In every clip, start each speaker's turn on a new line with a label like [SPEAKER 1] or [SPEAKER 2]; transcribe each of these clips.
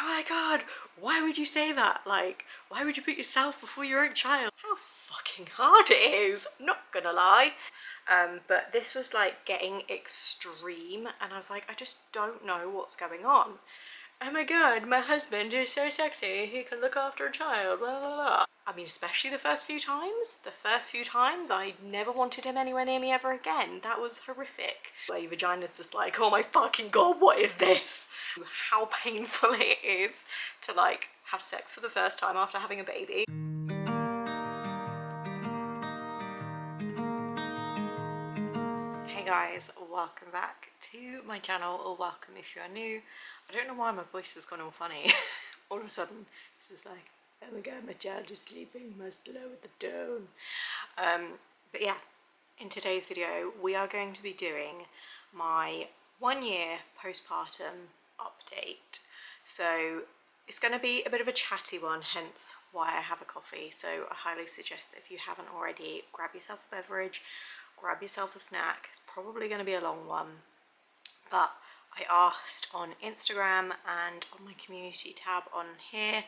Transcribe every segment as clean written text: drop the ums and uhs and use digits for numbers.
[SPEAKER 1] oh my god, why would you say that? Like, why would you put yourself before your own child? How fucking hard it is, I'm not gonna lie. But this was like getting extreme, and I was like, I just don't know what's going on. Oh my god, my husband is so sexy, he can look after a child, blah blah blah. I mean, especially the first few times. I never wanted him anywhere near me ever again. That was horrific. Where your vagina's just like, oh my fucking god, what is this? How painful it is to like have sex for the first time after having a baby. Hey guys, welcome back to my channel, or welcome if you are new. I don't know why my voice has gone all funny. All of a sudden, it's just like, oh my god, my child is sleeping, must lower the tone. But yeah, in today's video, we are going to be doing my 1 year postpartum update. So it's going to be a bit of a chatty one, hence why I have a coffee. So I highly suggest that if you haven't already, grab yourself a beverage, grab yourself a snack. It's probably going to be a long one, but I asked on Instagram and on my community tab on here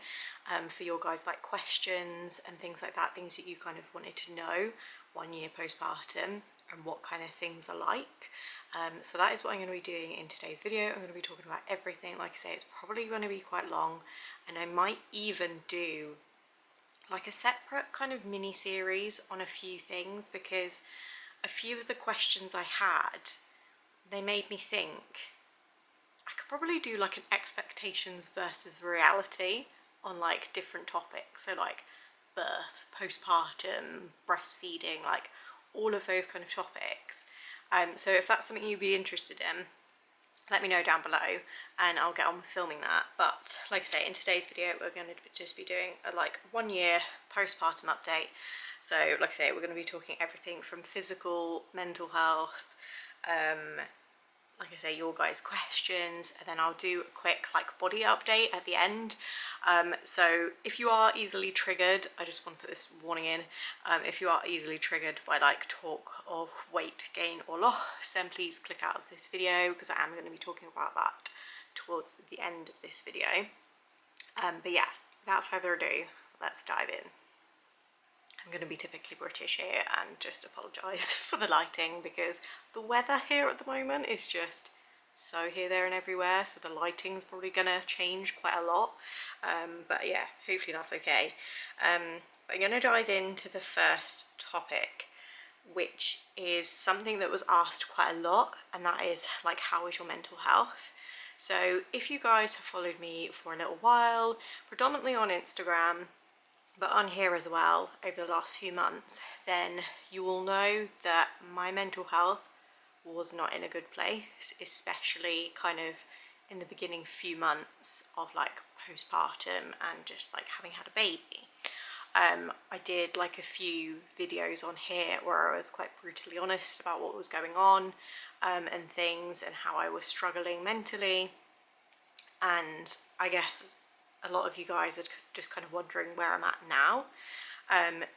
[SPEAKER 1] for your guys like questions and things like that, things that you kind of wanted to know 1 year postpartum and what kind of things are like. So that is what I'm going to be doing in today's video. I'm going to be talking about everything. Like I say, it's probably going to be quite long, and I might even do like a separate kind of mini series on a few things, because a few of the questions I had, they made me think I could probably do like an expectations versus reality on like different topics. So like birth, postpartum, breastfeeding, like all of those kind of topics. So if that's something you'd be interested in, let me know down below and I'll get on with filming that. But like I say, in today's video, we're going to just be doing a like 1 year postpartum update. So like I say, we're going to be talking everything from physical, mental health, like I say, your guys' questions, and then I'll do a quick like body update at the end. So if you are easily triggered, I just want to put this warning in, if you are easily triggered by like talk of weight gain or loss, then please click out of this video, because I am going to be talking about that towards the end of this video. But yeah, without further ado, let's dive in. I'm going to be typically British here and just apologise for the lighting, because the weather here at the moment is just so here, there and everywhere, so the lighting's probably going to change quite a lot. But yeah, hopefully that's okay. But I'm going to dive into the first topic, which is something that was asked quite a lot, and that is like, how is your mental health? So if you guys have followed me for a little while, predominantly on Instagram, but on here as well over the last few months, then you will know that my mental health was not in a good place, especially kind of in the beginning few months of like postpartum and just like having had a baby. I did like a few videos on here where I was quite brutally honest about what was going on and things, and how I was struggling mentally. And I guess a lot of you guys are just kind of wondering where I'm at now.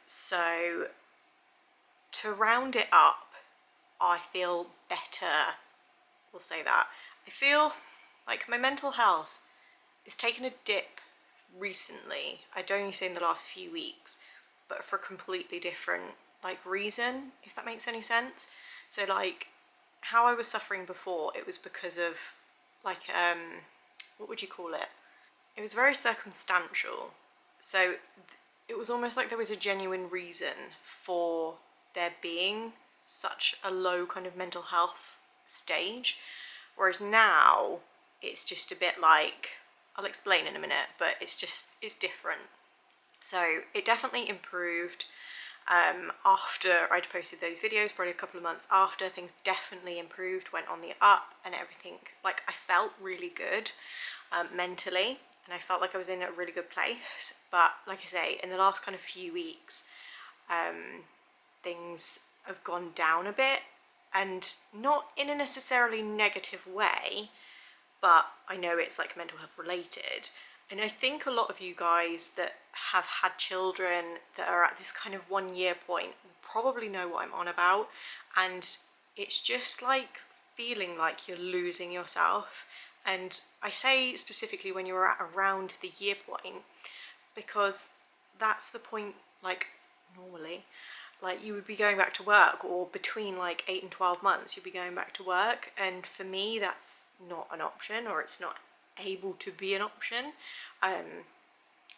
[SPEAKER 1] So to round it up, I feel better, we'll say that. I feel like my mental health is taking a dip recently. I'd only say in the last few weeks, but for a completely different like reason, if that makes any sense. So like how I was suffering before, it was because of like what would you call it? It was very circumstantial. So it was almost like there was a genuine reason for there being such a low kind of mental health stage. Whereas now it's just a bit like, I'll explain in a minute, but it's different. So it definitely improved after I'd posted those videos, probably a couple of months after, things definitely improved, went on the up, and everything, like I felt really good mentally, and I felt like I was in a really good place. But like I say, in the last kind of few weeks, things have gone down a bit, and not in a necessarily negative way, but I know it's like mental health related. And I think a lot of you guys that have had children that are at this kind of 1 year point probably know what I'm on about. And it's just like feeling like you're losing yourself And I say specifically when you're at around the year point, because that's the point, like normally, like you would be going back to work, or between like 8 and 12 months you'd be going back to work, and for me that's not an option, or it's not able to be an option.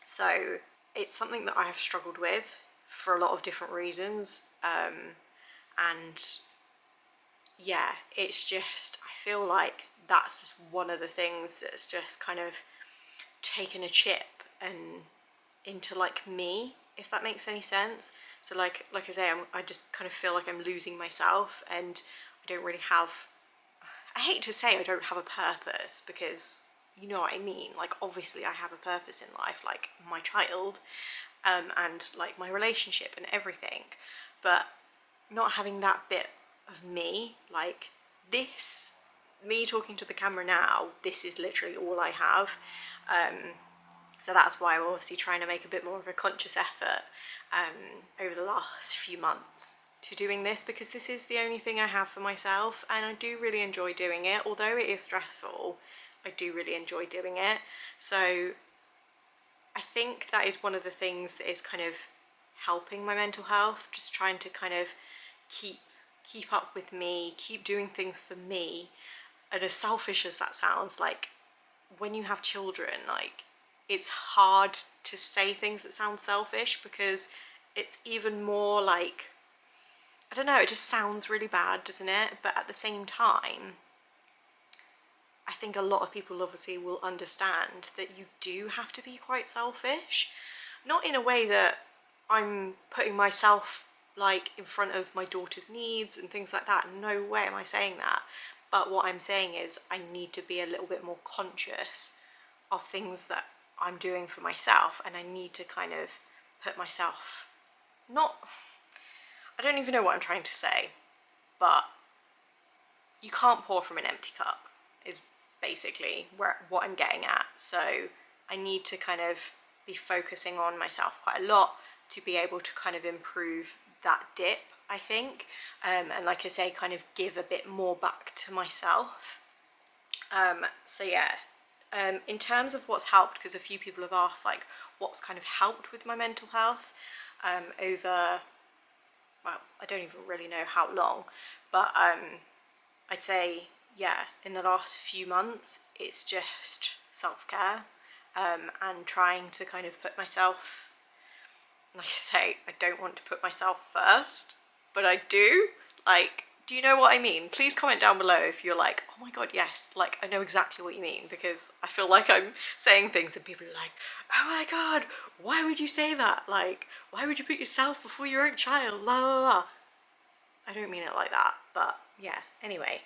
[SPEAKER 1] So it's something that I have struggled with for a lot of different reasons, and yeah, it's just, I feel like that's just one of the things that's just kind of taken a chip and into like me, if that makes any sense. So like I say, I just kind of feel like I'm losing myself, and I don't really have, I hate to say I don't have a purpose, because you know what I mean, like obviously I have a purpose in life, like my child, and like my relationship and everything, but not having that bit of me, like this, me talking to the camera now, this is literally all I have. So that's why I'm obviously trying to make a bit more of a conscious effort over the last few months to doing this, because this is the only thing I have for myself, and I do really enjoy doing it. Although it is stressful, I do really enjoy doing it. So I think that is one of the things that is kind of helping my mental health, just trying to kind of keep up with me, keep doing things for me. And as selfish as that sounds, like when you have children, like it's hard to say things that sound selfish, because it's even more like, I don't know, it just sounds really bad, doesn't it? But at the same time, I think a lot of people obviously will understand that you do have to be quite selfish. Not in a way that I'm putting myself like in front of my daughter's needs and things like that. No way am I saying that. But what I'm saying is I need to be a little bit more conscious of things that I'm doing for myself, and I need to kind of put myself, not, I don't even know what I'm trying to say, but you can't pour from an empty cup is basically what I'm getting at. So I need to kind of be focusing on myself quite a lot to be able to kind of improve that dip, I think, and like I say, kind of give a bit more back to myself. So yeah, in terms of what's helped, because a few people have asked like what's kind of helped with my mental health over, well, I don't even really know how long, but I'd say, yeah, in the last few months, it's just self-care, and trying to kind of put myself, like I say, I don't want to put myself first, but I do. Like, do you know what I mean? Please comment down below if you're like, oh my god, yes, like I know exactly what you mean, because I feel like I'm saying things and people are like, oh my god, why would you say that? Like, why would you put yourself before your own child? La la la. I don't mean it like that, but yeah, anyway.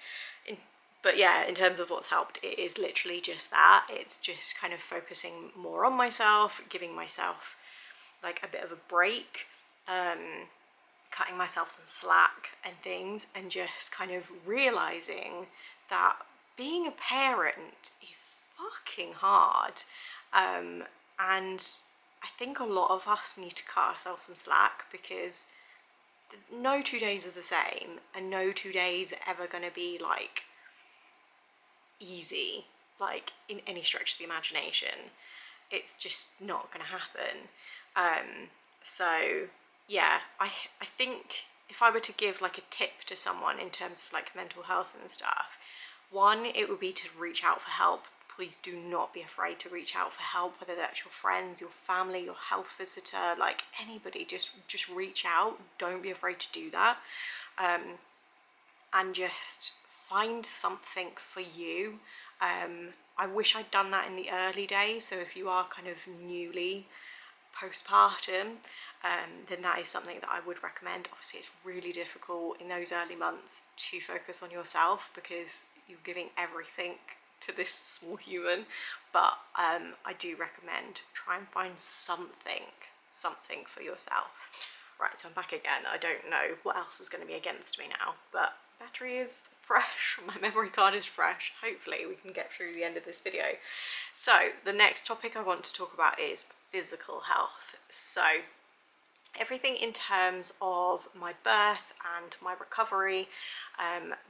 [SPEAKER 1] But yeah, in terms of what's helped, it is literally just that. It's just kind of focusing more on myself, giving myself like a bit of a break, cutting myself some slack and things, and just kind of realizing that being a parent is fucking hard. And I think a lot of us need to cut ourselves some slack, because no 2 days are the same, and no 2 days are ever going to be like easy, like in any stretch of the imagination. It's just not going to happen. So yeah, I think if I were to give like a tip to someone in terms of like mental health and stuff, one, it would be to reach out for help. Please do not be afraid to reach out for help, whether that's your friends, your family, your health visitor, like anybody. Just reach out. Don't be afraid to do that, and just find something for you. I wish I'd done that in the early days. So if you are kind of newly postpartum, then that is something that I would recommend. Obviously it's really difficult in those early months to focus on yourself, because you're giving everything to this small human, but I do recommend try and find something for yourself. Right, so I'm back again. I don't know what else is going to be against me now, but battery is fresh, my memory card is fresh. Hopefully we can get through the end of this video. So the next topic I want to talk about is physical health. So everything in terms of my birth and my recovery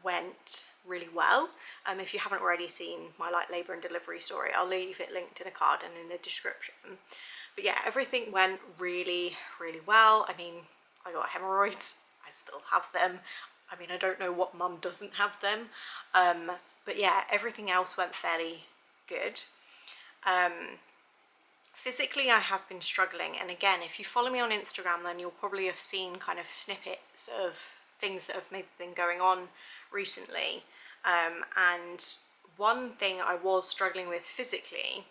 [SPEAKER 1] went really well. If you haven't already seen my like labour and delivery story, I'll leave it linked in a card and in the description. But yeah, everything went really, really well. I mean, I got hemorrhoids, I still have them. I mean, I don't know what mum doesn't have them. But yeah, everything else went fairly good. Physically, I have been struggling, and again, if you follow me on Instagram, then you'll probably have seen kind of snippets of things that have maybe been going on recently. And one thing I was struggling with physically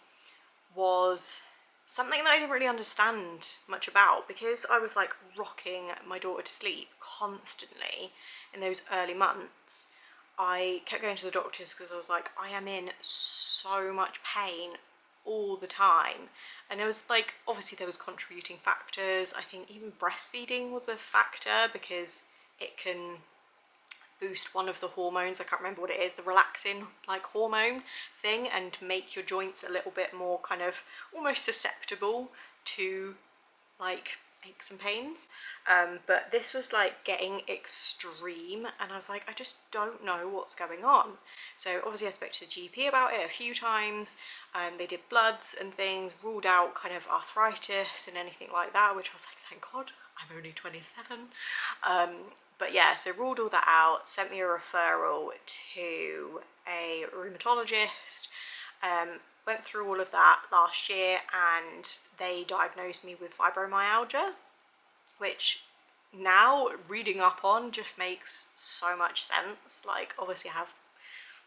[SPEAKER 1] was something that I didn't really understand much about, because I was like rocking my daughter to sleep constantly in those early months. I kept going to the doctors because I was like, I am in so much pain all the time. And it was like, obviously there was contributing factors. I think even breastfeeding was a factor, because it can boost one of the hormones, I can't remember what it is, the relaxin like hormone thing, and make your joints a little bit more kind of almost susceptible to like aches and pains. But this was like getting extreme, and I was like, I just don't know what's going on. So obviously I spoke to the GP about it a few times, and they did bloods and things, ruled out kind of arthritis and anything like that, which I was like, thank God, I'm only 27. But yeah, so ruled all that out, sent me a referral to a rheumatologist. Went through all of that last year, and they diagnosed me with fibromyalgia, which now reading up on just makes so much sense. Like obviously I have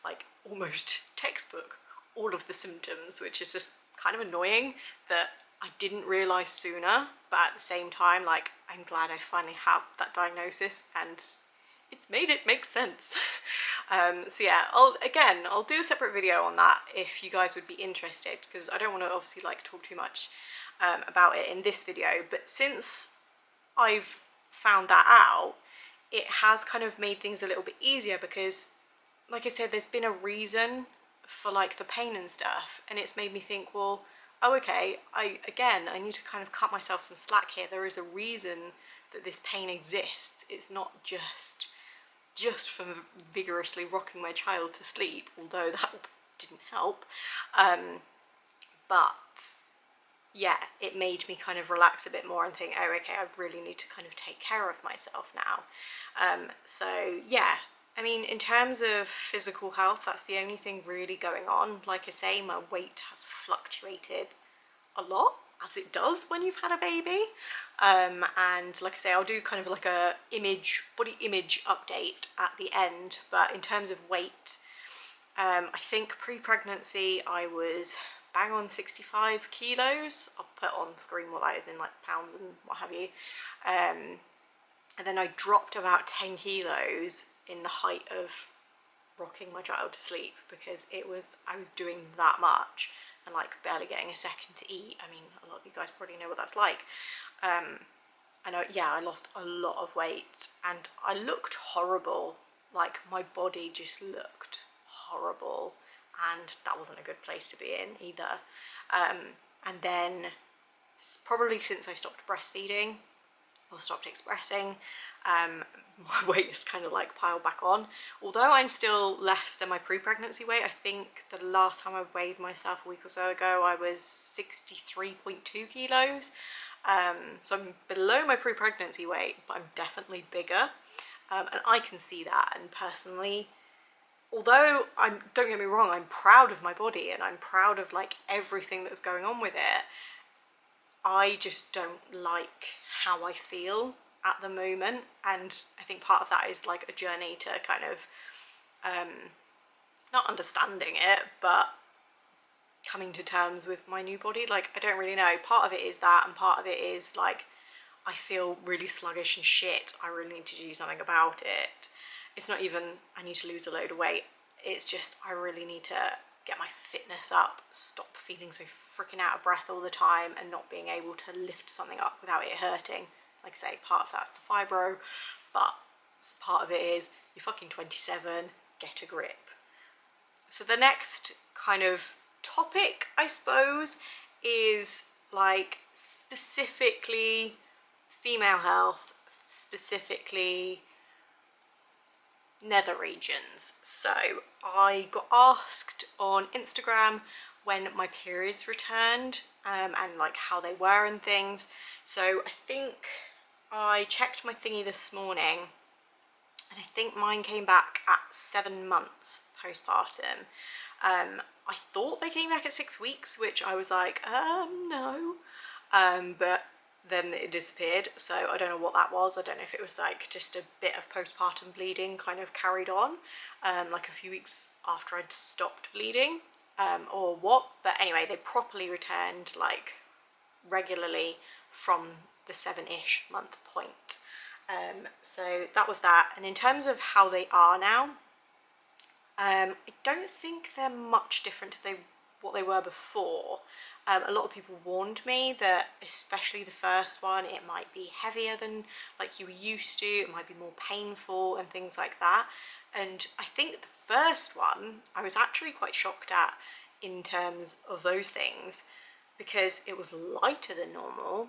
[SPEAKER 1] like almost textbook all of the symptoms, which is just kind of annoying that I didn't realise sooner, but at the same time, like, I'm glad I finally have that diagnosis, and it's made it make sense. So yeah, I'll do a separate video on that if you guys would be interested, because I don't want to obviously like talk too much about it in this video, but since I've found that out, it has kind of made things a little bit easier, because like I said, there's been a reason for like the pain and stuff, and it's made me think, well, oh okay, I need to kind of cut myself some slack here. There is a reason that this pain exists. It's not just from vigorously rocking my child to sleep, although that didn't help. But yeah, it made me kind of relax a bit more and think, oh okay, I really need to kind of take care of myself now. So yeah, I mean, in terms of physical health, that's the only thing really going on. Like I say, my weight has fluctuated a lot, as it does when you've had a baby. And like I say, I'll do kind of like a body image update at the end. But in terms of weight, I think pre-pregnancy I was bang on 65 kilos. I'll put on screen what that is in like pounds and what have you. And then I dropped about 10 kilos in the height of rocking my child to sleep, because I was doing that much and like barely getting a second to eat. I mean, a lot of you guys probably know what that's like. I lost a lot of weight, and I looked horrible. Like my body just looked horrible, and that wasn't a good place to be in either. And then probably since I stopped breastfeeding or stopped expressing, my weight has kind of like piled back on. Although I'm still less than my pre-pregnancy weight. I think the last time I weighed myself a week or so ago, I was 63.2 kilos. So I'm below my pre-pregnancy weight, but I'm definitely bigger. And I can see that, and personally, although don't get me wrong, I'm proud of my body and I'm proud of like everything that's going on with it, I just don't like how I feel at the moment. And I think part of that is like a journey to kind of not understanding it, but coming to terms with my new body. Like, I don't really know, part of it is that, and part of it is like I feel really sluggish and shit. I really need to do something about it. It's not even I need to lose a load of weight, it's just I really need to get my fitness up, stop feeling so freaking out of breath all the time and not being able to lift something up without it hurting. Like I say, part of that's the fibro, but part of it is you're fucking 27, get a grip. So the next kind of topic, I suppose, is like specifically female health, specifically nether regions. So I got asked on Instagram when my periods returned, and like how they were and things. So I think I checked my thingy this morning, and I think mine came back at 7 months postpartum. I thought they came back at 6 weeks, which I was like, no. But then it disappeared, so I don't know what that was. I don't know if it was like just a bit of postpartum bleeding kind of carried on, like a few weeks after I'd stopped bleeding, or what. But anyway, they properly returned like regularly from the 7-ish month point. So that was that. And in terms of how they are now, I don't think they're much different to what they were before. A lot of people warned me that especially the first one, it might be heavier than like you were used to, it might be more painful and things like that. And I think the first one I was actually quite shocked at in terms of those things, because it was lighter than normal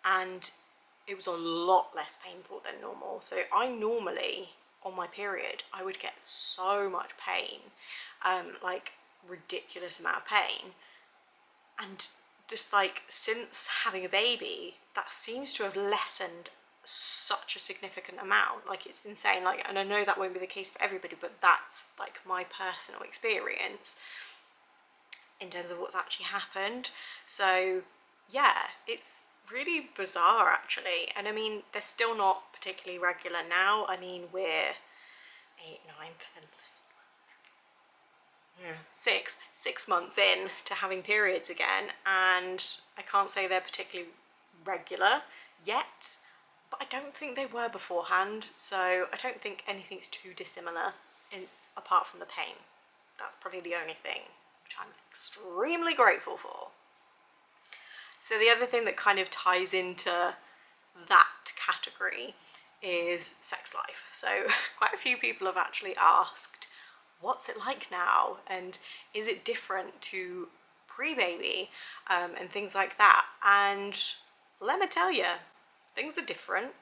[SPEAKER 1] and it was a lot less painful than normal. So I normally, on my period, I would get so much pain, like ridiculous amount of pain. And just like since having a baby, that seems to have lessened such a significant amount. Like it's insane. Like, and I know that won't be the case for everybody, but that's like my personal experience in terms of what's actually happened. So yeah, it's really bizarre actually. And I mean, they're still not particularly regular now. I mean, we're 8, 9, 10, yeah, 6 months in to having periods again, and I can't say they're particularly regular yet, but I don't think they were beforehand. So I don't think anything's too dissimilar apart from the pain. That's probably the only thing, which I'm extremely grateful for. So the other thing that kind of ties into that category is sex life. So quite a few people have actually asked, what's it like now? And is it different to pre-baby, and things like that? And let me tell you, things are different.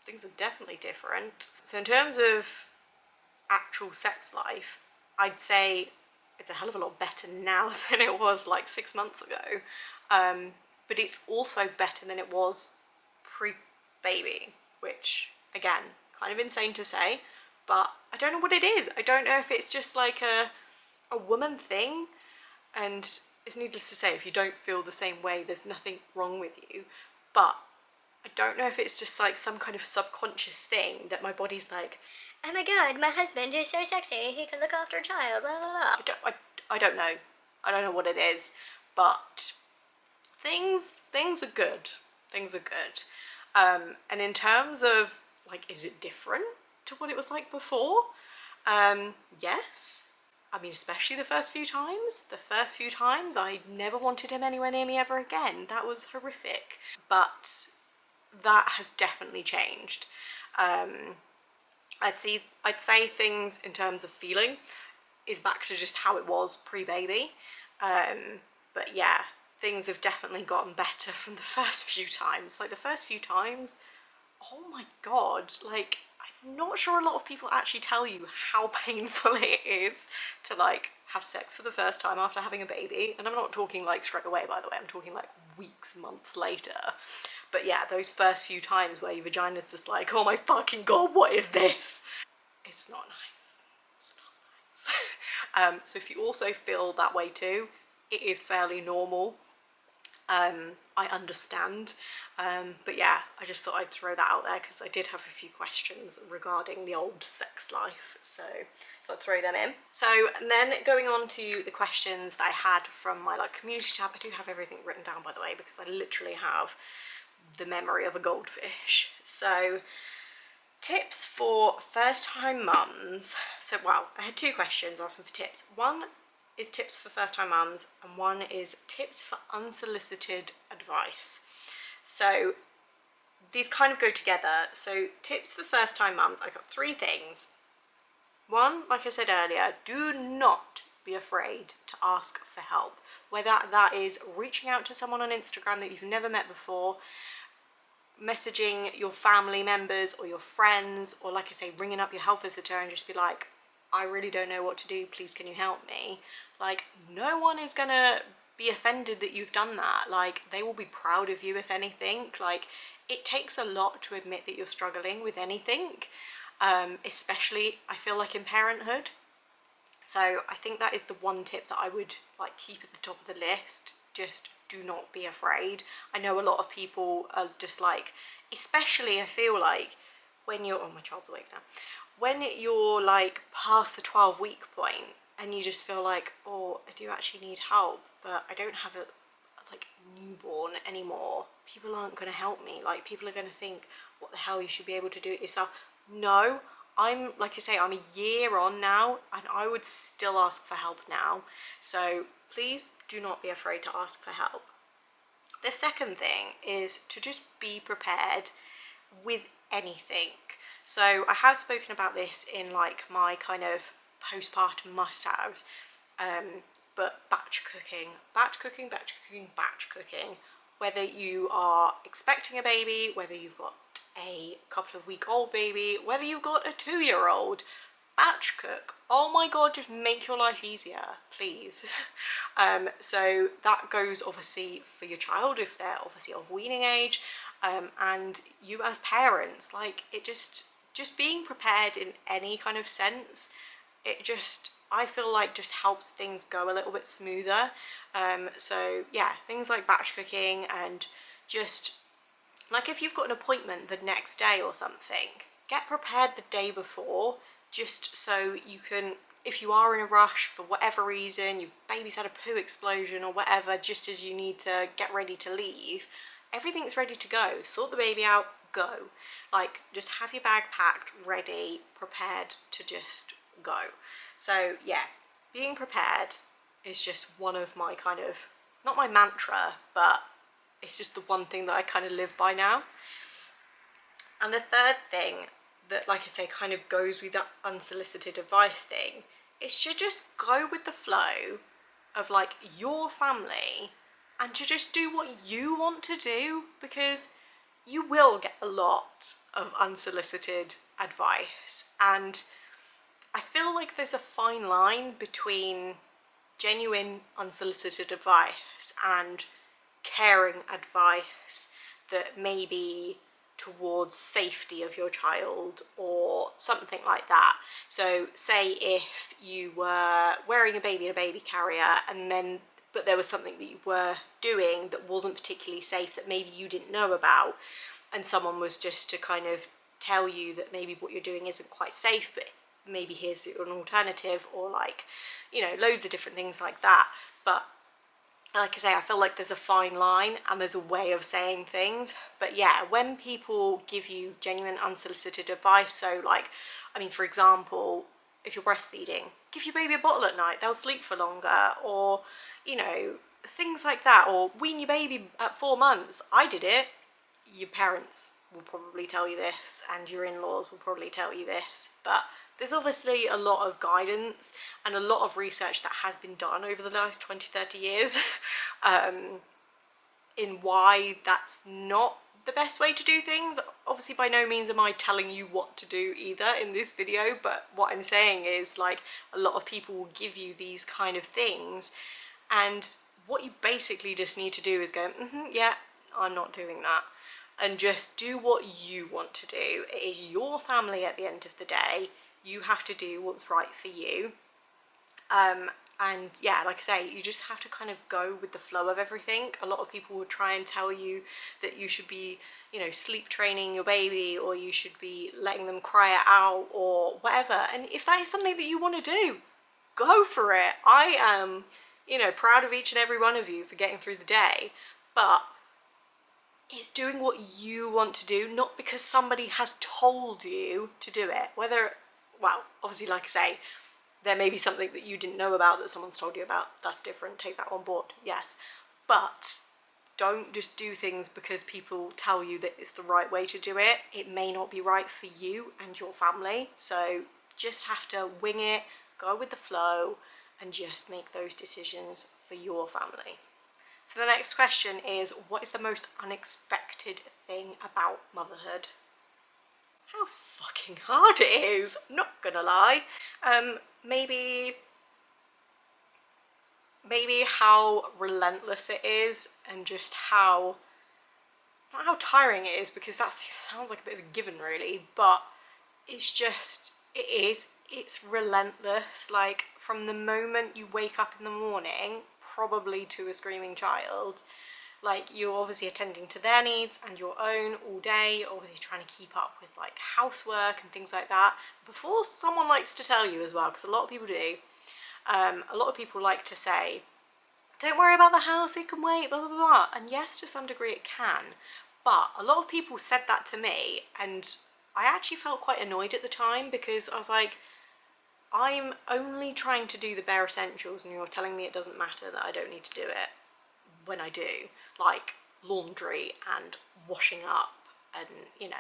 [SPEAKER 1] Things are definitely different. So in terms of actual sex life, I'd say it's a hell of a lot better now than it was like 6 months ago. But it's also better than it was pre-baby, which again, kind of insane to say, but I don't know what it is. I don't know if it's just like a woman thing, and it's needless to say, if you don't feel the same way, there's nothing wrong with you. But I don't know if it's just like some kind of subconscious thing that my body's like, oh my god, my husband is so sexy, he can look after a child, blah blah blah. I don't know. I don't know what it is, but things are good. Things are good. And in terms of like, is it different to what it was like before? Yes. I mean, especially the first few times. The first few times, I never wanted him anywhere near me ever again. That was horrific. But that has definitely changed. I'd say things in terms of feeling is back to just how it was pre-baby. But yeah, things have definitely gotten better from the first few times. Like the first few times, oh my god, like I'm not sure a lot of people actually tell you how painful it is to like have sex for the first time after having a baby. And I'm not talking like straight away, by the way, I'm talking like weeks, months later. But yeah, those first few times where your vagina's just like, oh my fucking god, what is this? It's not nice. It's not nice. So if you also feel that way too, it is fairly normal. I understand, but yeah, I just thought I'd throw that out there because I did have a few questions regarding the old sex life, so I'd throw them in. So and then going on to the questions that I had from my like community tab. I do have everything written down, by the way, because I literally have the memory of a goldfish. So tips for first time mums. So well, I had 2 questions asking for tips. One is tips for first time mums, and one is tips for unsolicited advice. So these kind of go together. So tips for first time mums, I got 3 things. One, like I said earlier, do not be afraid to ask for help. Whether that is reaching out to someone on Instagram that you've never met before, messaging your family members or your friends, or like I say, ringing up your health visitor and just be like, I really don't know what to do, please can you help me? Like, no one is gonna be offended that you've done that. Like, they will be proud of you if anything. Like, it takes a lot to admit that you're struggling with anything, especially I feel like in parenthood. So I think that is the one tip that I would like keep at the top of the list. Just do not be afraid. I know a lot of people are just like, especially I feel like when you're, oh, my child's awake now, when you're like past the 12-week point and you just feel like, oh, I do actually need help, but I don't have a like newborn anymore, people aren't going to help me. Like, people are going to think, what the hell, you should be able to do it yourself. No, I'm, like I say, I'm a year on now and I would still ask for help now. So please do not be afraid to ask for help. The second thing is to just be prepared with anything. So I have spoken about this in like my kind of postpartum must-haves, but batch cooking, whether you are expecting a baby, whether you've got a couple of week old baby, whether you've got a 2-year-old, batch cook. Oh my god, just make your life easier, please. So that goes obviously for your child if they're obviously of weaning age, and you as parents. Like, it just being prepared in any kind of sense, it just, I feel like, just helps things go a little bit smoother. So yeah, things like batch cooking, and just like if you've got an appointment the next day or something, get prepared the day before, just so you can, if you are in a rush for whatever reason, your baby's had a poo explosion or whatever, just as you need to get ready to leave, everything's ready to go. Sort the baby out, go. Like, just have your bag packed, ready, prepared to just go. So yeah, being prepared is just one of my kind of, not my mantra, but it's just the one thing that I kind of live by now. And the third thing that, like I say, kind of goes with that unsolicited advice thing, is to just go with the flow of like your family and to just do what you want to do, because you will get a lot of unsolicited advice. And I feel like there's a fine line between genuine unsolicited advice and caring advice that may be towards safety of your child or something like that. So say if you were wearing a baby in a baby carrier, and then but there was something that you were doing that wasn't particularly safe that maybe you didn't know about, and someone was just to kind of tell you that maybe what you're doing isn't quite safe, but maybe here's an alternative, or like, you know, loads of different things like that. But like I say, I feel like there's a fine line and there's a way of saying things. But yeah, when people give you genuine unsolicited advice, so like, I mean, for example, if you're breastfeeding, give your baby a bottle at night, they'll sleep for longer, or, you know, things like that, or wean your baby at 4 months. I did it. Your parents will probably tell you this, and your in-laws will probably tell you this, but there's obviously a lot of guidance and a lot of research that has been done over the last 20-30 years in why that's not the best way to do things. Obviously, by no means am I telling you what to do either in this video, but what I'm saying is, like, a lot of people will give you these kind of things, and what you basically just need to do is go, yeah, I'm not doing that, and just do what you want to do. It is your family at the end of the day. You have to do what's right for you. And yeah, like I say, you just have to kind of go with the flow of everything. A lot of people will try and tell you that you should be, you know, sleep training your baby, or you should be letting them cry it out or whatever. And if that is something that you want to do, go for it. I am, you know, proud of each and every one of you for getting through the day, but it's doing what you want to do, not because somebody has told you to do it. Whether, well, obviously, like I say, there may be something that you didn't know about that someone's told you about. That's different. Take that on board, yes. But don't just do things because people tell you that it's the right way to do it. It may not be right for you and your family. So just have to wing it, go with the flow, and just make those decisions for your family. So the next question is, what is the most unexpected thing about motherhood? How fucking hard it is, I'm not gonna lie. Maybe how relentless it is, and just how, not how tiring it is, because that sounds like a bit of a given really, but it's just, it's relentless. Like, from the moment you wake up in the morning, probably to a screaming child, like, you're obviously attending to their needs and your own all day. You're obviously trying to keep up with like housework and things like that. Before someone likes to tell you as well, because a lot of people do, a lot of people like to say, don't worry about the house, it can wait, blah, blah, blah. And yes, to some degree it can. But a lot of people said that to me, and I actually felt quite annoyed at the time, because I was like, I'm only trying to do the bare essentials and you're telling me it doesn't matter that I don't need to do it when I do, like laundry and washing up and, you know,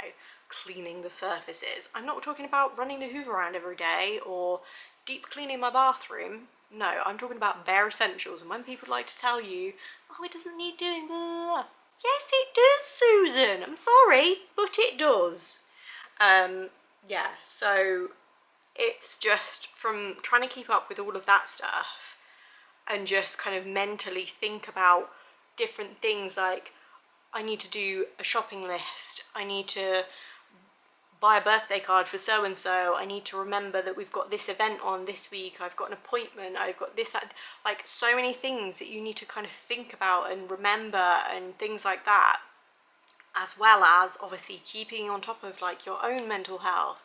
[SPEAKER 1] cleaning the surfaces. I'm not talking about running the hoover around every day or deep cleaning my bathroom. No, I'm talking about bare essentials. And when people like to tell you, oh, it doesn't need doing, blah, blah, blah. Yes, it does, Susan. I'm sorry, but it does. Yeah, so it's just from trying to keep up with all of that stuff and just kind of mentally think about different things, like I need to do a shopping list, I need to buy a birthday card for so and so, I need to remember that we've got this event on this week, I've got an appointment, I've got this, that, like so many things that you need to kind of think about and remember and things like that, as well as obviously keeping on top of like your own mental health,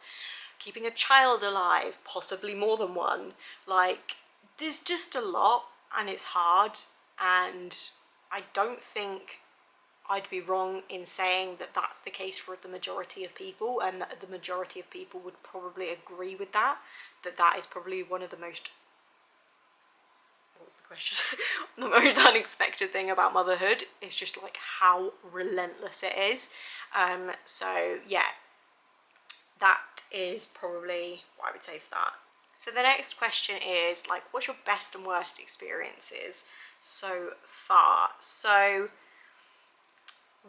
[SPEAKER 1] keeping a child alive, possibly more than one. Like, there's just a lot, and it's hard, and I don't think I'd be wrong in saying that that's the case for the majority of people, and that the majority of people would probably agree with that, that is probably one of the most, what was the question? The most unexpected thing about motherhood is just like how relentless it is. So yeah, that is probably what I would say for that. So the next question is like, what's your best and worst experiences so far? So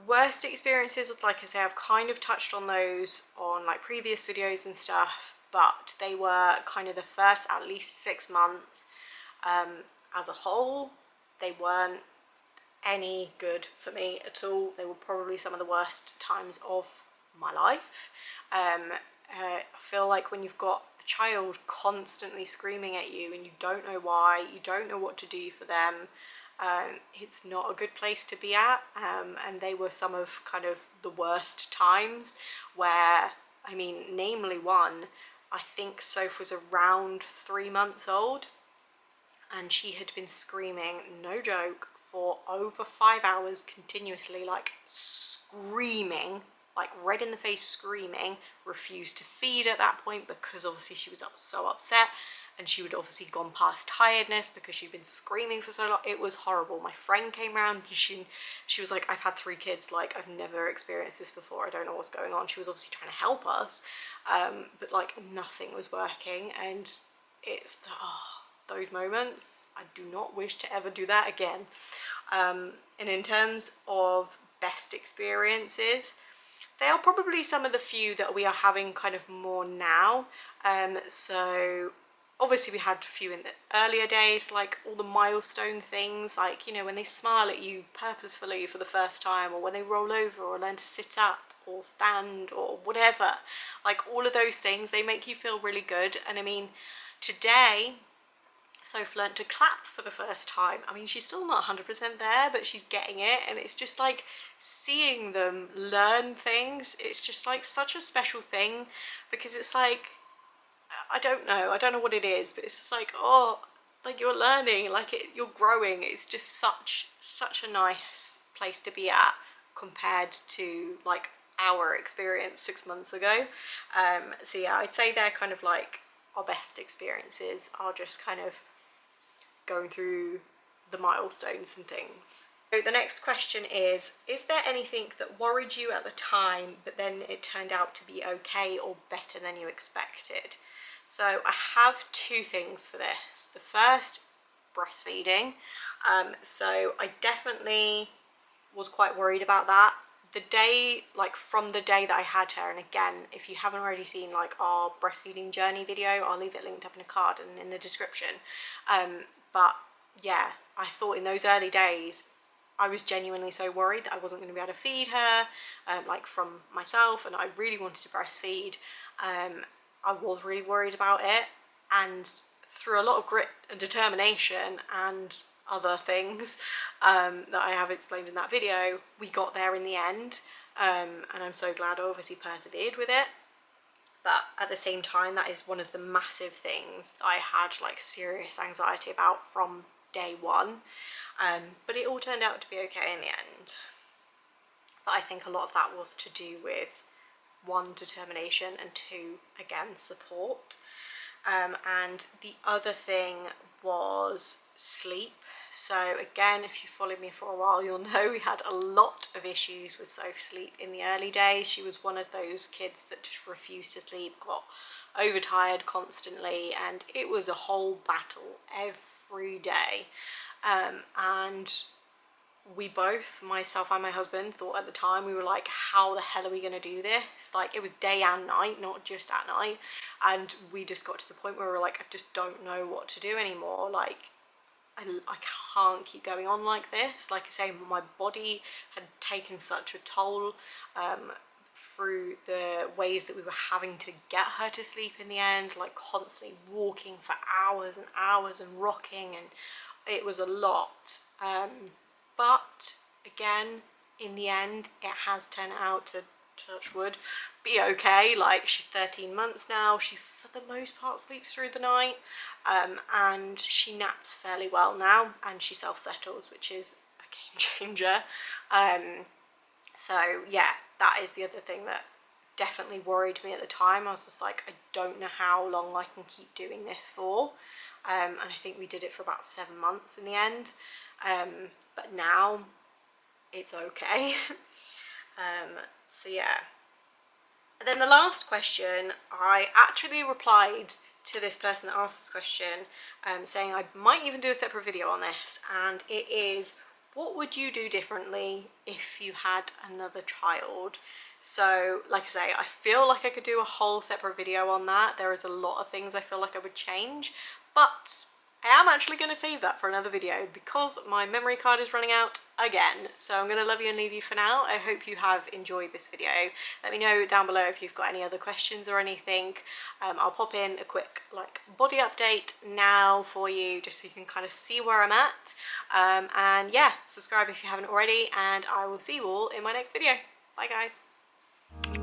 [SPEAKER 1] worst experiences, like I say, I've kind of touched on those on like previous videos and stuff, but they were kind of the first at least 6 months. As a whole, they weren't any good for me at all. They were probably some of the worst times of my life. I feel like when you've got a child constantly screaming at you and you don't know why, you don't know what to do for them, it's not a good place to be at. And they were some of kind of the worst times where, I mean, namely one, I think Soph was around 3 months old, and she had been screaming, no joke, for over 5 hours continuously, like screaming, like red in the face screaming, refused to feed at that point because obviously she was so upset, and she would obviously gone past tiredness because she'd been screaming for so long. It was horrible. My friend came around and she was like, I've had 3 kids, like I've never experienced this before, I don't know what's going on. She was obviously trying to help us, but like nothing was working, and it's those moments, I do not wish to ever do that again. And in terms of best experiences, they are probably some of the few that we are having kind of more now. So obviously we had a few in the earlier days, like all the milestone things, like, you know, when they smile at you purposefully for the first time, or when they roll over or learn to sit up or stand or whatever, like all of those things, they make you feel really good. And I mean, today Soph learned to clap for the first time. I mean, she's still not 100% there, but she's getting it, and it's just like seeing them learn things, it's just like such a special thing, because it's like, I don't know what it is, but it's just like, oh, like you're learning, like you're growing. It's just such a nice place to be at compared to like our experience 6 months ago. So yeah, I'd say they're kind of like our best experiences, are just kind of going through the milestones and things. So the next question is there anything that worried you at the time but then it turned out to be okay or better than you expected? So I have 2 things for this. The first breastfeeding. So I definitely was quite worried about that. The day, like from the day that I had her, and again, if you haven't already seen like our breastfeeding journey video, I'll leave it linked up in a card and in the description. But yeah, I thought in those early days, I was genuinely so worried that I wasn't going to be able to feed her, like from myself, and I really wanted to breastfeed. I was really worried about it, and through a lot of grit and determination and other things that I have explained in that video, we got there in the end, and I'm so glad I obviously persevered with it. But at the same time, that is one of the massive things I had like serious anxiety about from day one. But it all turned out to be okay in the end. But I think a lot of that was to do with, one, determination, and two, again, support. And the other thing was sleep. So again, if you followed me for a while, you'll know we had a lot of issues with Soph's sleep in the early days. She was one of those kids that just refused to sleep, got overtired constantly, and it was a whole battle every day. And we both, myself and my husband, thought at the time, we were like, how the hell are we going to do this? Like, it was day and night, not just at night. And we just got to the point where we were like, I just don't know what to do anymore. Like, I can't keep going on like this. Like I say, my body had taken such a toll through the ways that we were having to get her to sleep in the end, like constantly walking for hours and hours and rocking, and it was a lot. But again, in the end, it has turned out to, touch wood, be okay. Like, she's 13 months now. She, for the most part, sleeps through the night, and she naps fairly well now, and she self-settles, which is a game changer. So yeah, that is the other thing that definitely worried me at the time. I was just like, I don't know how long I can keep doing this for. And I think we did it for about 7 months in the end. But now it's okay. So yeah. And then the last question, I actually replied to this person that asked this question, saying I might even do a separate video on this, and it is, what would you do differently if you had another child? So like I say, I feel like I could do a whole separate video on that. There is a lot of things I feel like I would change, but I am actually going to save that for another video because my memory card is running out again. So I'm going to love you and leave you for now. I hope you have enjoyed this video. Let me know down below if you've got any other questions or anything. I'll pop in a quick like body update now for you, just so you can kind of see where I'm at. And yeah, subscribe if you haven't already, and I will see you all in my next video. Bye guys.